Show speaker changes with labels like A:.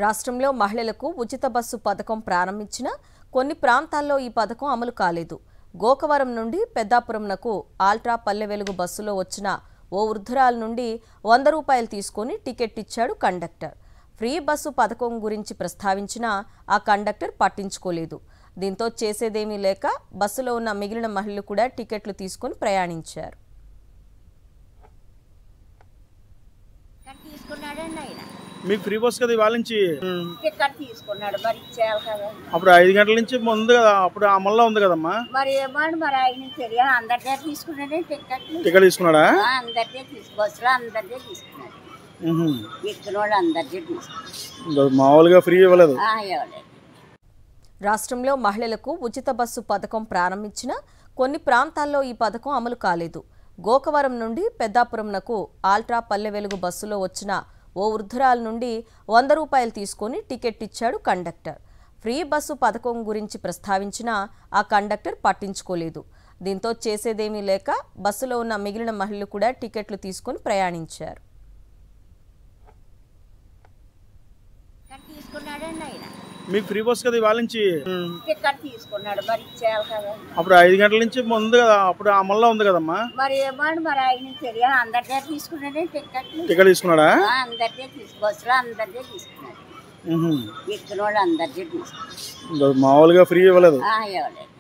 A: రాష్ట్రంలో మహిళలకు ఉచిత బస్సు పథకం ప్రారంభించిన కొన్ని ప్రాంతాల్లో ఈ పథకం అమలు కాలేదు. గోకవరం నుండి పెద్దాపురంనకు ఆల్ట్రా పల్లె వెలుగు బస్సులో వచ్చిన ఓ వృద్ధురాలు నుండి 100 రూపాయలు తీసుకొని టికెట్ ఇచ్చాడు కండక్టర్. ఫ్రీ బస్సు పథకం గురించి ప్రస్తావించినా ఆ కండక్టర్ పట్టించుకోలేదు. దీంతో చేసేదేమీ లేక బస్సులో ఉన్న మిగిలిన మహిళలు కూడా టికెట్లు తీసుకొని ప్రయాణించారు.
B: మీకు ఫ్రీ బస్ కదా ఇవాళ నుంచి
C: టికెట్ తీసుకున్నాడు మరి ఇచ్చేయాలి కదా.
B: అప్పుడు 5 గంటల నుంచి ముందు కదా, అప్పుడు అమల్లో ఉంది కదమ్మా.
C: మరి ఏమన్నా మరి ఆయన తెలియదు, అందరిదే తీసుకున్నాడే
B: టికెట్ తీసుకున్నాడా?
C: అందరిదే బస్సులో అందరిదే తీసుకున్నాడు. ఎక్కిన వాళ్ళు అందరిదే తీసుకున్నాడు,
B: మామూలుగా ఫ్రీ ఇవ్వలేదు.
C: ఇవ్వలేదు.
A: రాష్ట్రంలో మహిళలకు ఉచిత బస్సు పథకం ప్రారంభించిన కొన్ని ప్రాంతాల్లో ఈ పథకం అమలు కాలేదు. గోకవరం నుండి పెద్దాపురంనకు ఆల్ట్రా పల్లె వెలుగు బస్సులో వచ్చిన ఓ వృద్ధురాలు నుండి 100 రూపాయలు తీసుకొని టికెట్ ఇచ్చాడు కండక్టర్. ఫ్రీ బస్సు పథకం గురించి ప్రస్తావించినా ఆ కండక్టర్ పట్టించుకోలేదు. దీంతో చేసేదేమీ లేక బస్సులో ఉన్న మిగిలిన మహిళలు కూడా టికెట్లు తీసుకొని ప్రయాణించారు.
B: మీకు ఫ్రీ బస్ కదా ఇవాళ నుంచి
C: టికెట్ తీసుకున్నాడు మరి ఇచ్చేయాలి కదా.
B: అప్పుడు 5 గంటల నుంచి ముందు కదా, అప్పుడు అమల్లో ఉంది కదమ్మా.
C: మరి ఏమన్నా మరి ఆయన తెలియదు, అందరిదే తీసుకున్నాడే
B: టికెట్ తీసుకున్నాడా?
C: అందరిదే బస్సులో అందరిదే తీసుకున్నాడు. ఎక్కిన వాళ్ళు అందరిదే తీసుకున్నాడు,
B: మామూలుగా ఫ్రీ ఇవ్వలేదు.
C: ఇవ్వలేదు.